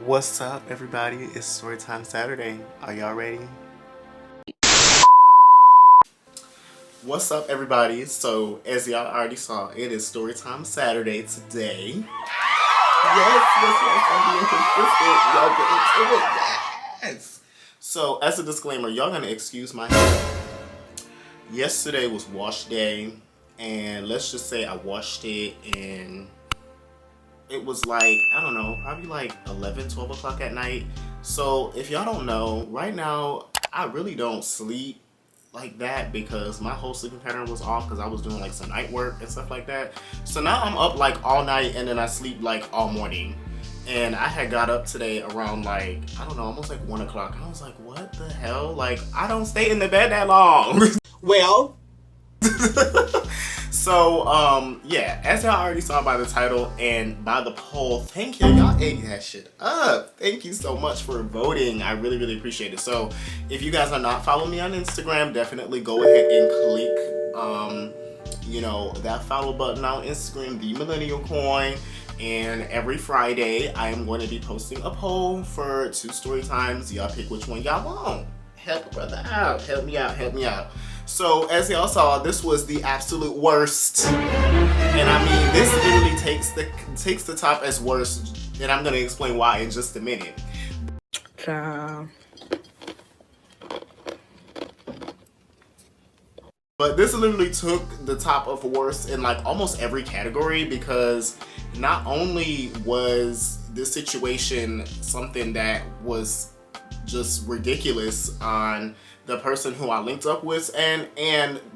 What's up, everybody? It's Storytime Saturday. Are y'all ready? What's up, everybody? So, as y'all already saw, it is Storytime Saturday today. Yes, I'm being consistent. Y'all get into it. Yes! So, as a disclaimer, y'all gonna excuse my hair. Yesterday was wash day, and let's just say I washed it and it was like, I don't know, probably like 11, 12 o'clock at night. So if y'all don't know, right now, I really don't sleep like that because my whole sleeping pattern was off because I was doing like some night work and stuff like that. So now I'm up like all night and then I sleep like all morning. And I had got up today around like, I don't know, almost like 1 o'clock. And I was like, what the hell? Like, I don't stay in the bed that long. Well. So, yeah, as y'all already saw by the title and by the poll, thank you. Y'all ate that shit up. Thank you so much for voting. I really, really appreciate it. So, if you guys are not following me on Instagram, definitely go ahead and click, you know, that follow button on Instagram, TheeMillenialCoin. And every Friday, I am going to be posting a poll for 2 story times. Y'all pick which one y'all want. Help a brother out. Help me out. Help me out. So, as y'all saw, this was the absolute worst. And I mean, this literally takes the top as worst. And I'm going to explain why in just a minute. But this literally took the top of worst in like almost every category because not only was this situation something that was just ridiculous on the person who I linked up with and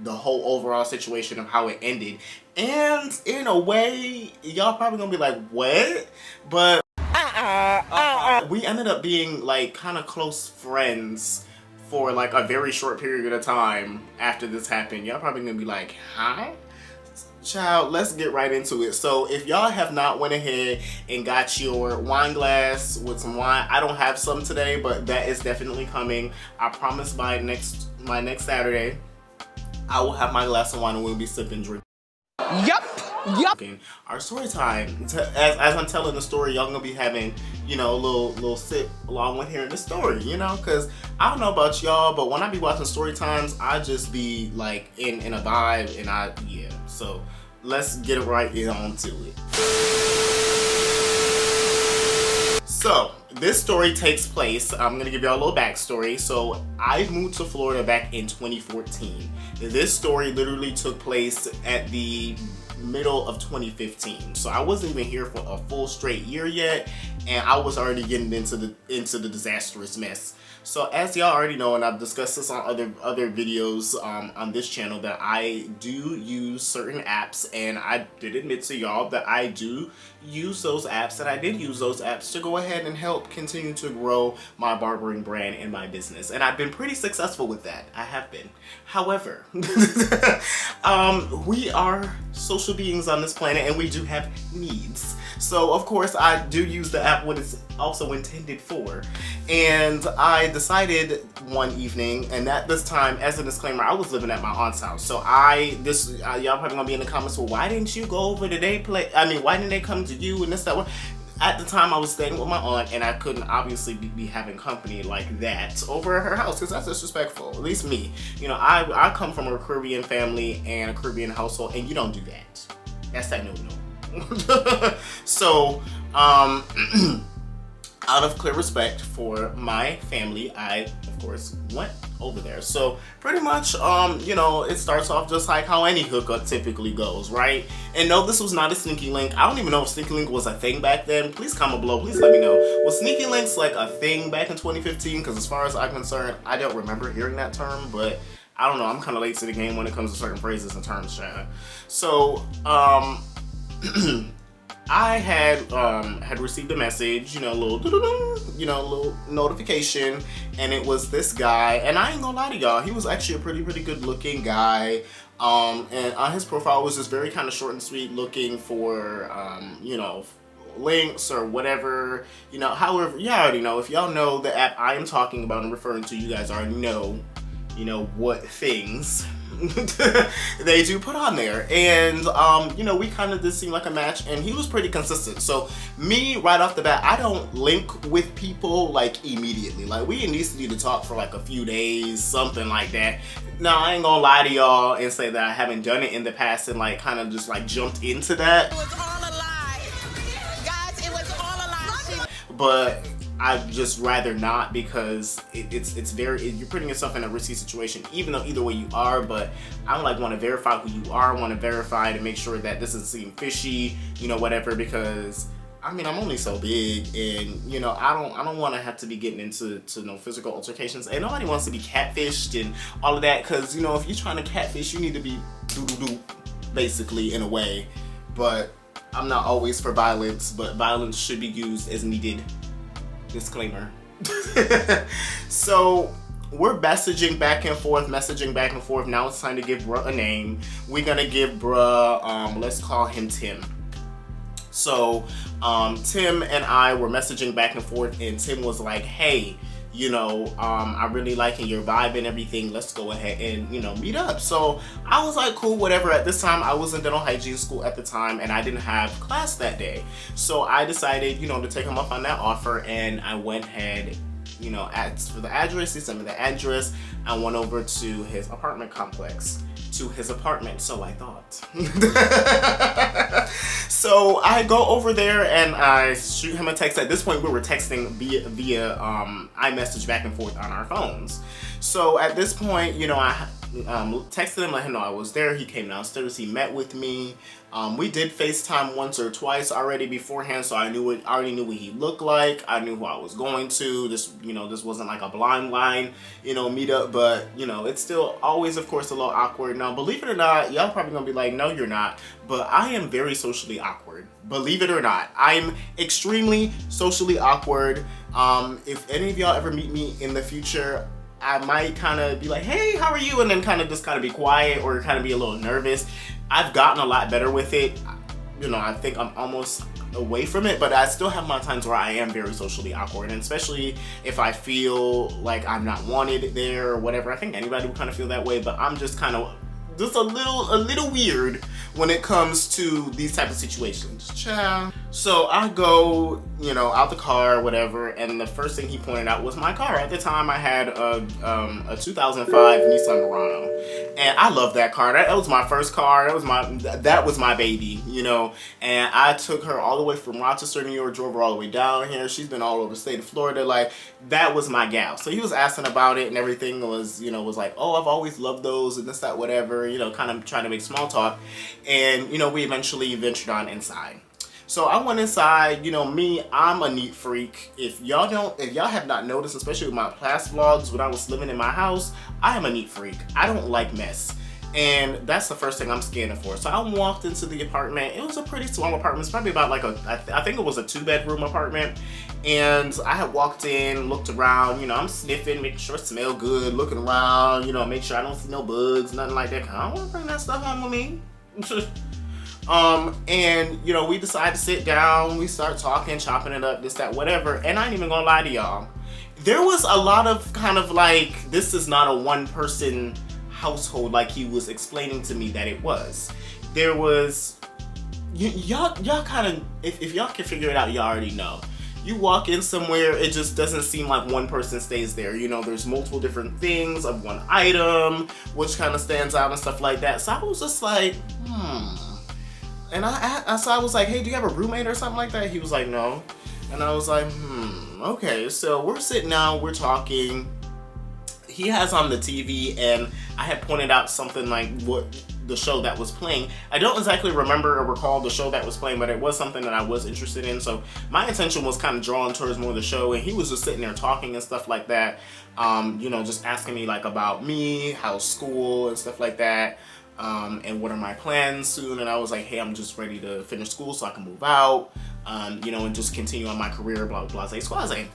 the whole overall situation of how it ended. And in a way, y'all probably gonna be like, what? But we ended up being like kind of close friends for like a very short period of time after this happened. Y'all probably gonna be like, huh? Child, let's get right into it. So if y'all have not went ahead and got your wine glass with some wine, I don't have some today, but that is definitely coming. I promise by my next Saturday, I will have my glass of wine and we'll be sipping drink. Yup. Our story time. As I'm telling the story, y'all gonna be having, you know, a little sip along with hearing the story, you know, because I don't know about y'all, but when I be watching story times, I just be like in a vibe and yeah. So let's get right onto it. So this story takes place, I'm gonna give y'all a little backstory. So I moved to Florida back in 2014. This story literally took place at the middle of 2015. So I wasn't even here for a full straight year yet, and I was already getting into the disastrous mess. So as y'all already know, and I've discussed this on other videos on this channel, that I do use certain apps, and I did admit to y'all that I do use those apps, and I did use those apps to go ahead and help continue to grow my barbering brand and my business. And I've been pretty successful with that. I have been. However, we are social beings on this planet and we do have needs. So of course I do use the app what it's also intended for. And I decided one evening, and at this time, as a disclaimer, I was living at my aunt's house. So y'all probably gonna be in the comments, well, why didn't you go over to their place? I mean, why didn't they come to you and this, that, one? At the time, I was staying with my aunt, and I couldn't obviously be having company like that over at her house, because that's disrespectful, at least me. You know, I come from a Caribbean family and a Caribbean household, and you don't do that. That's that no-no. So, out of clear respect for my family, I, of course, went over there. So pretty much, you know, it starts off just like how any hookup typically goes, right? And no, this was not a sneaky link. I don't even know if sneaky link was a thing back then. Please comment below. Please let me know. Was sneaky links like a thing back in 2015? Because as far as I'm concerned, I don't remember hearing that term, but I don't know. I'm kind of late to the game when it comes to certain phrases and terms, Chad. So, I had received a message, you know, a little notification, and it was this guy, and I ain't gonna lie to y'all, he was actually a pretty good looking guy, and on his profile was just very kind of short and sweet, looking for, you know, links or whatever, you know, however, you already know, if y'all know the app I am talking about and referring to, you guys already know, you know, what things, they do put on there. And, you know, we kind of did seem like a match, and he was pretty consistent. So me, right off the bat, I don't link with people like immediately. Like, we at least need to talk for like a few days, something like that. Now, I ain't gonna lie to y'all and say that I haven't done it in the past and like kind of just like jumped into that. It was all a lie. Guys, it was all a lie. But I'd just rather not, because it's very, you're putting yourself in a risky situation, even though either way you are. But I don't like want to verify who you are, want to verify to make sure that this doesn't seem fishy, you know, whatever, because I mean, I'm only so big, and you know, I don't want to have to be getting into no physical altercations, and nobody wants to be catfished and all of that, because you know, if you're trying to catfish, you need to be doo-doo-doo, basically, in a way. But I'm not always for violence, but violence should be used as needed. Disclaimer. So we're messaging back and forth. Now it's time to give bruh a name. We're gonna give bruh, let's call him Tim. So Tim and I were messaging back and forth, and Tim was like, hey, you know, I'm really liking your vibe and everything. Let's go ahead and, you know, meet up. So I was like, cool, whatever. At this time, I was in dental hygiene school at the time, and I didn't have class that day. So I decided, you know, to take him up on that offer, and I went ahead, you know, asked for the address. He sent me the address. I went over to his apartment complex, to his apartment, so I thought. So I go over there and I shoot him a text. At this point, we were texting via iMessage back and forth on our phones. So at this point, you know, I texted him, let him know I was there. He came downstairs, he met with me. We did FaceTime once or twice already beforehand, so I already knew what he looked like. I knew who I was going to. This, you know, this wasn't like a blind line, you know, meetup, but you know, it's still always, of course, a little awkward. Now, believe it or not, y'all probably gonna be like, no, you're not, but I am very socially awkward. Believe it or not, I'm extremely socially awkward. If any of y'all ever meet me in the future, I might kind of be like, hey, how are you? And then kind of be quiet or kind of be a little nervous. I've gotten a lot better with it. You know, I think I'm almost away from it, but I still have my times where I am very socially awkward, and especially if I feel like I'm not wanted there or whatever. I think anybody would kind of feel that way, but I'm just kind of a little weird when it comes to these type of situations. Ciao. So I go, you know, out the car, whatever, and the first thing he pointed out was my car. At the time, I had a 2005 Nissan Murano, and I love that car. That was my first car. That was my baby, you know. And I took her all the way from Rochester, New York, drove her all the way down here. She's been all over the state of Florida. Like, that was my gal. So he was asking about it, and everything was, you know, was like, oh, I've always loved those and this, that, whatever, you know, kind of trying to make small talk. And, you know, we eventually ventured on inside. So I went inside. You know me, I'm a neat freak. If y'all have not noticed, especially with my past vlogs when I was living in my house, I am a neat freak. I don't like mess. And that's the first thing I'm scanning for. So I walked into the apartment. It was a pretty small apartment. It's probably about like I think it was a 2-bedroom apartment. And I had walked in, looked around, you know, I'm sniffing, making sure it smells good, looking around, you know, make sure I don't see no bugs, nothing like that. I don't want to bring that stuff home with me. And you know, we decided to sit down, we start talking, chopping it up, this, that, whatever. And I ain't even gonna lie to y'all, there was a lot of kind of like, this is not a one-person household like he was explaining to me that it was. There was, y'all kind of, if y'all can figure it out, y'all already know. You walk in somewhere, it just doesn't seem like one person stays there. You know, there's multiple different things of one item, which kind of stands out and stuff like that. So I was just like, And so I was like, hey, do you have a roommate or something like that? He was like, no. And I was like, okay. So we're sitting down, we're talking. He has on the TV, and I had pointed out something like what the show that was playing. I don't exactly remember or recall the show that was playing, but it was something that I was interested in. So my attention was kind of drawn towards more of the show, and he was just sitting there talking and stuff like that. You know, just asking me like about me, how's school and stuff like that. And what are my plans soon? And I was like, hey, I'm just ready to finish school so I can move out, you know, and just continue on my career, blah, blah, blah, squaze.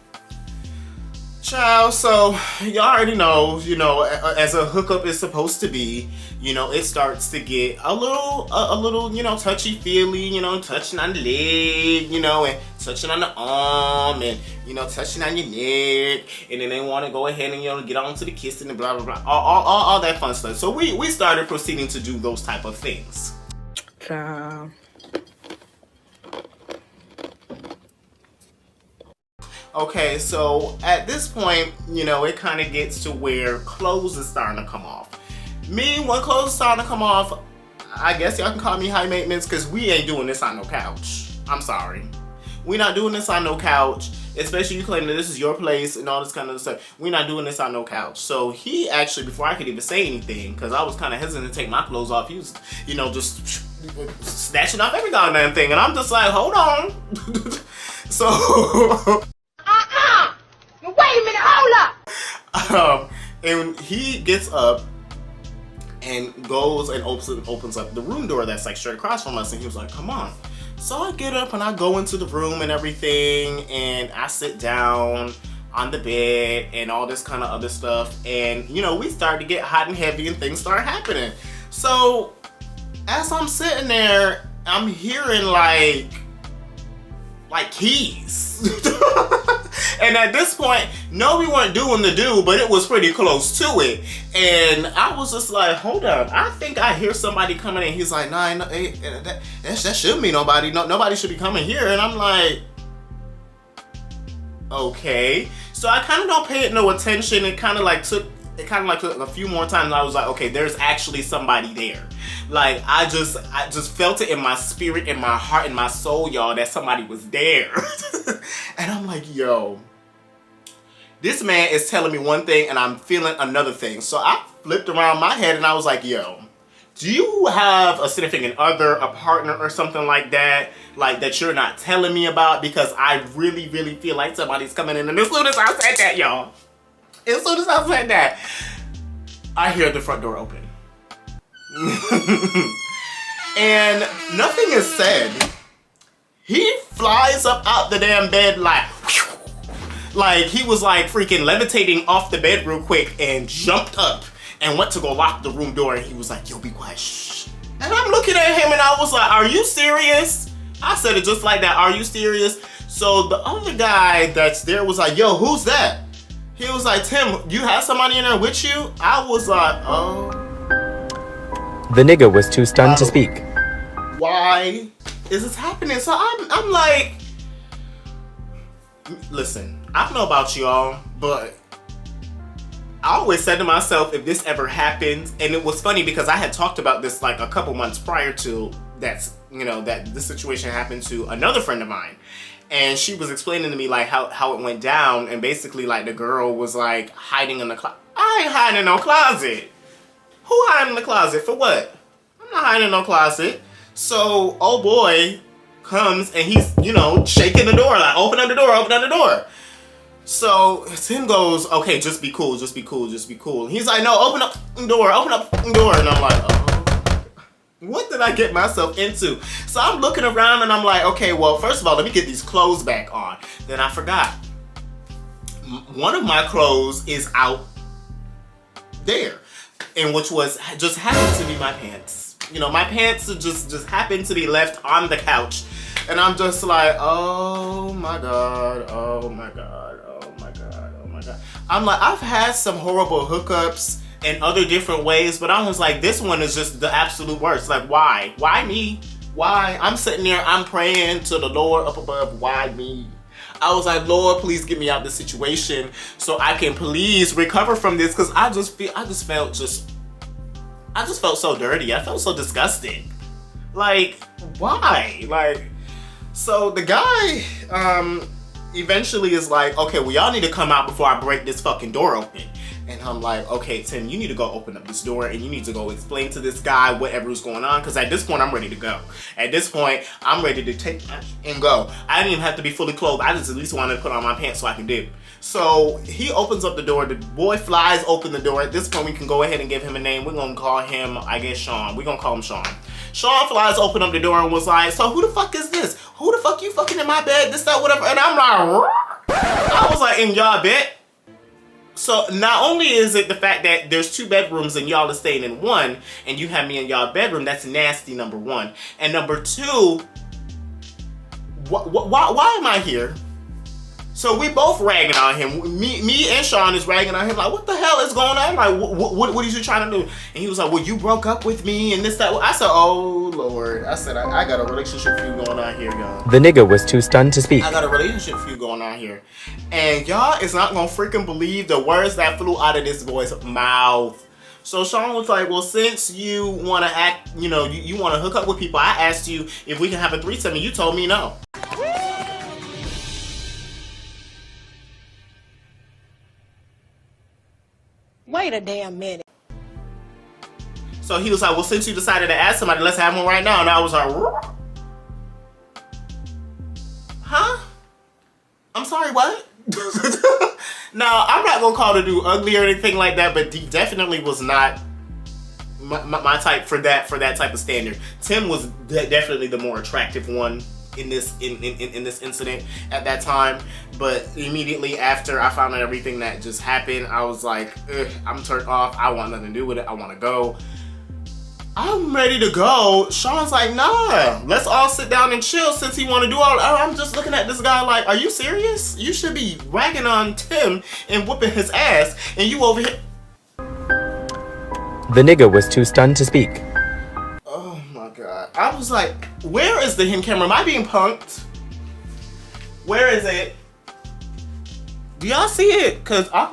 Child, so y'all already know, you know, as a hookup is supposed to be, you know, it starts to get a little, you know, touchy-feely, you know, touching on the leg, you know, and touching on the arm, and, you know, touching on your neck, and then they want to go ahead and, you know, get on to the kissing and blah, blah, blah, all that fun stuff. So we started proceeding to do those type of things. Child. Okay, so at this point, you know, it kind of gets to where clothes is starting to come off. Me, when clothes is starting to come off, I guess y'all can call me high maintenance, because we ain't doing this on no couch. I'm sorry. We're not doing this on no couch, especially you claiming that this is your place and all this kind of stuff. We're not doing this on no couch. So he actually, before I could even say anything, because I was kind of hesitant to take my clothes off, he was, you know, just snatching off every goddamn thing. And I'm just like, hold on. So... Wait a minute, hold up! And he gets up and goes and opens up the room door that's like straight across from us, and he was like, come on. So I get up and I go into the room and everything, and I sit down on the bed and all this kind of other stuff, and you know, we start to get hot and heavy and things start happening. So as I'm sitting there, I'm hearing like keys. And at this point, no, we weren't doing the do, but it was pretty close to it. And I was just like, hold on, I think I hear somebody coming in. He's like, nah, no, that shouldn't be nobody. No, nobody should be coming here. And I'm like, okay. So I kind of don't pay it no attention. It kind of like took a few more times. I was like, okay, there's actually somebody there. Like, I just felt it in my spirit, in my heart, in my soul, y'all, that somebody was there. And I'm like, yo, this man is telling me one thing and I'm feeling another thing. So I flipped around my head and I was like, yo, do you have a significant other, a partner or something like that you're not telling me about? Because I really, really feel like somebody's coming in. And as soon as I said that, y'all, as soon as I said that, I hear the front door open. And nothing is said. He flies up out the damn bed like he was like freaking levitating off the bed real quick and jumped up and went to go lock the room door, and he was like, yo, be quiet, shh. And I'm looking at him and I was like, are you serious? I said it just like that, are you serious? So the other guy that's there was like, yo, who's that? He was like, Tim, you have somebody in there with you? I was like, oh. The nigga was too stunned to speak. Why is this happening? So I'm like, listen, I don't know about y'all, but I always said to myself, if this ever happens, and it was funny because I had talked about this like a couple months prior to that this situation happened to another friend of mine. And she was explaining to me like how it went down, and basically like the girl was like hiding in the closet. I ain't hiding in no closet. Who hiding in the closet for what? I'm not hiding in no closet. So oh boy comes and he's, you know, shaking the door like, open up the door, open up the door. So Tim goes, okay, just be cool, just be cool, just be cool. And he's like, no, open up the door, open up the door. And I'm like, oh, what did I get myself into? So I'm looking around and I'm like, okay, well, first of all, let me get these clothes back on. Then I forgot. One of my clothes is out there, and which was just happened to be my pants. You know, my pants just happened to be left on the couch. And I'm just like, oh my God, oh my God, oh my God, oh my God. I'm like, I've had some horrible hookups in other different ways, but I was like, this one is just the absolute worst. Like, why? Why me? Why? I'm sitting there, I'm praying to the Lord up above, why me? I was like, Lord, please get me out of this situation so I can please recover from this, because I just felt so dirty. I felt so disgusted. Like, why? Like, so the guy eventually is like, okay, well, y'all need to come out before I break this fucking door open. And I'm like, okay, Tim, you need to go open up this door and you need to go explain to this guy whatever's going on, because at this point, I'm ready to go. At this point, I'm ready to take and go. I didn't even have to be fully clothed. I just at least wanted to put on my pants so I can dip. So he opens up the door. The boy flies open the door. At this point, we can go ahead and give him a name. We're going to call him, I guess, Sean. We're going to call him Sean. Sean flies open up the door and was like, so who the fuck is this? Who the fuck you fucking in my bed? This, that, whatever. And I'm like, I was like, in y'all bed? So not only is it the fact that there's 2 bedrooms and y'all are staying in one, and you have me in y'all bedroom, that's nasty, number 1. And number 2, why am I here? So we both ragging on him. Me and Sean is ragging on him. Like, what the hell is going on? Like, what are you trying to do? And he was like, well, you broke up with me and this, that. I said, oh, Lord. I said, I got a relationship feud going on here, y'all. The nigga was too stunned to speak. I got a relationship feud going on here. And y'all is not going to freaking believe the words that flew out of this boy's mouth. So Sean was like, well, since you want to act, you know, you want to hook up with people, I asked you if we can have a threesome, and you told me no. Wait a damn minute. So he was like, well, since you decided to ask somebody, let's have one right now. And I was like, huh? I'm sorry, what? Now, I'm not going to call the dude ugly or anything like that, but he definitely was not my type for that type of standard. Tim was definitely the more attractive one in this incident at that time, but immediately after I found out everything that just happened, I was like, I'm turned off. I want nothing to do with it. I want to go. I'm ready to go. Sean's like, nah, let's all sit down and chill since he want to do all. I'm just looking at this guy like, are you serious? You should be ragging on Tim and whooping his ass, and you over here. The nigga was too stunned to speak. Oh my God. I was like, where is the hidden camera? Am I being punked? Where is it? Do y'all see it? Cause I'm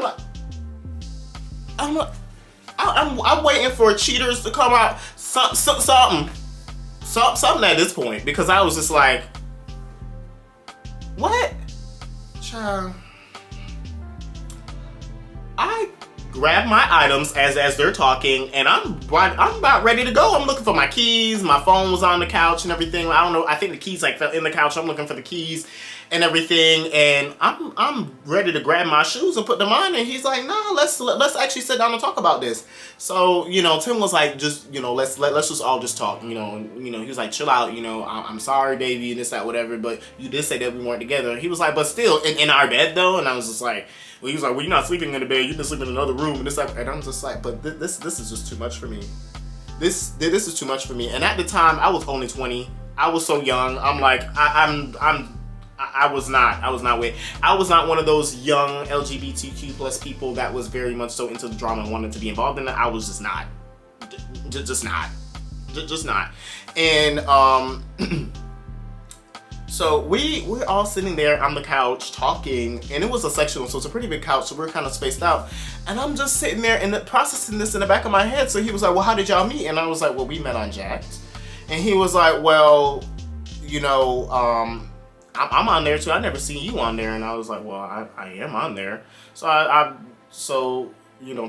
waiting for cheaters to come out. Something at this point, because I was just like, what? Child. I grab my items as they're talking, and I'm about ready to go. I'm looking for my keys. My phone was on the couch and everything. I don't know. I think the keys like fell in the couch. I'm looking for the keys and everything, and I'm ready to grab my shoes and put them on. And he's like, "Nah, let's actually sit down and talk about this." So Tim was like, "Just let's just all just talk." He was like, "Chill out. I'm sorry, baby, and this, that, whatever. But you did say that we weren't together." He was like, "But still, in our bed though." And I was just like, well, he was like, well, you're not sleeping in the bed, you've been sleeping in another room, and this, and I'm just like, but this is just too much for me. This is too much for me. And at the time, I was only 20. I was so young. I'm like, I was not one of those young LGBTQ plus people that was very much so into the drama and wanted to be involved in it. I was just not. Just not. And so we're all sitting there on the couch talking, and it was a sectional, so it's a pretty big couch, so we're kind of spaced out. And I'm just sitting there and processing this in the back of my head. So he was like, well, how did y'all meet? And I was like, well, we met on Jacked. And he was like, well, I'm on there too. I never seen you on there. And I was like, well, I am on there. So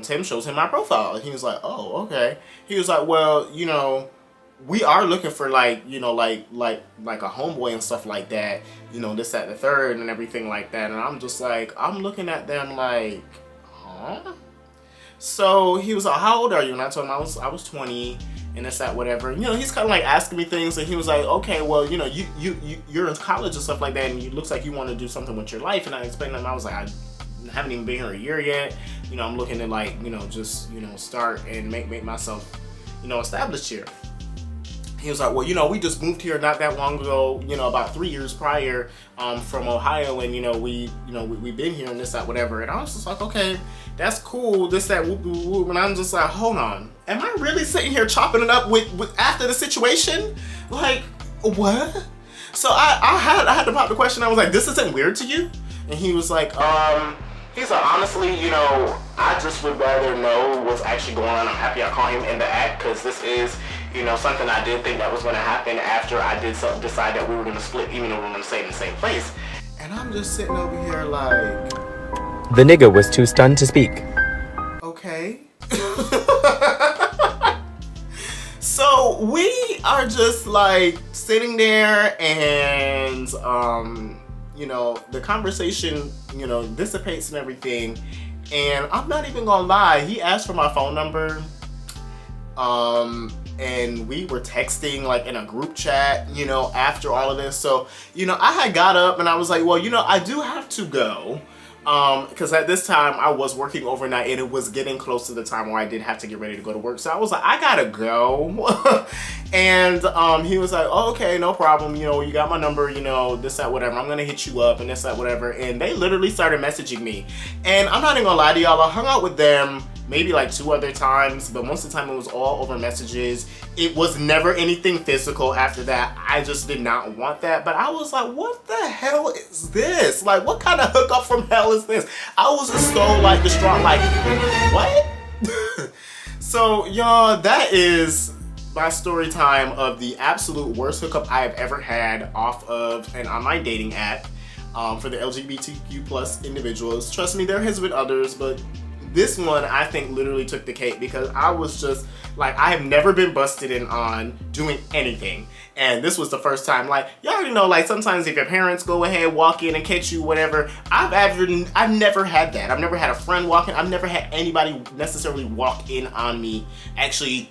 Tim shows him my profile, and he was like, oh, okay. He was like, well, we are looking for like a homeboy and stuff like that, this, that, the third, and everything like that. And I'm just like, I'm looking at them like, huh? So he was like, how old are you? And I told him I was 20, and this, that, whatever. He's kind of like asking me things, and he was like, okay, well, you're in college and stuff like that, and it looks like you want to do something with your life. And I explained to him, I was like, I haven't even been here a year yet. I'm looking to like, just, start and make myself, established here. He was like, well, we just moved here not that long ago, about 3 years prior, from Ohio, and we've been here and this, that, whatever. And I was just like, okay, that's cool, this, that, whoop, whoop, whoop. And I'm just like, hold on, am I really sitting here chopping it up with after the situation? Like, what? So I had to pop the question. I was like, this isn't weird to you? And he was like, he's like, honestly, I just would rather know what's actually going on. I'm happy I caught him in the act, because this is, something I did think that was going to happen after I did decide that we were going to split, even though we were going to stay in the same place. And I'm just sitting over here like... The nigga was too stunned to speak. Okay. So we are just like sitting there, and the conversation dissipates and everything, and I'm not even gonna lie, he asked for my phone number, and we were texting like in a group chat after all of this. So I had got up and I was like, well, I do have to go, Because at this time I was working overnight and it was getting close to the time where I did have to get ready to go to work. So I was like, I gotta go. And he was like, oh, okay, no problem. You know, you got my number, you know, this, that, whatever. I'm gonna hit you up and this, that, whatever. And they literally started messaging me. And I'm not even gonna lie to y'all, I hung out with them maybe like 2 other times, but most of the time it was all over messages. It was never anything physical after that. I just did not want that. But I was like, what the hell is this? Like, what kind of hookup from hell is this? I was just so like distraught, like, what? So y'all, that is my story time of the absolute worst hookup I have ever had off of an online dating app for the LGBTQ plus individuals. Trust me, there has been others, but this one I think literally took the cake because I was just like, I have never been busted in on doing anything. And this was the first time. Like, y'all already know, like sometimes if your parents go ahead, walk in and catch you, whatever. I've never had that. I've never had a friend walk in. I've never had anybody necessarily walk in on me actually,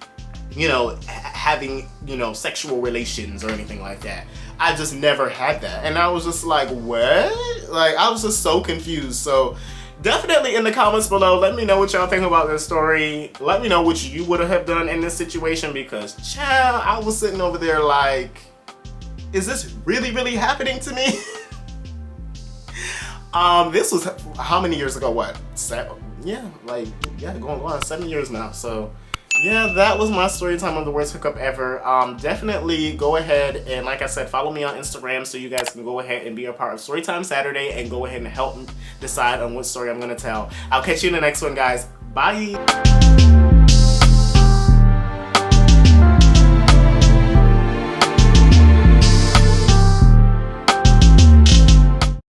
you know, having, you know, sexual relations or anything like that. I just never had that. And I was just like, what? Like, I was just so confused. So definitely in the comments below, let me know what y'all think about this story. Let me know what you would have done in this situation because, child, I was sitting over there like, is this really, really happening to me? This was how many years ago? What? 7? Yeah, like, yeah, going on 7 years now. So yeah, that was my story time of the worst hookup ever. Definitely go ahead and, like I said, follow me on Instagram so you guys can go ahead and be a part of Storytime Saturday and go ahead and help me decide on what story I'm gonna tell. I'll catch you in the next one, guys. Bye.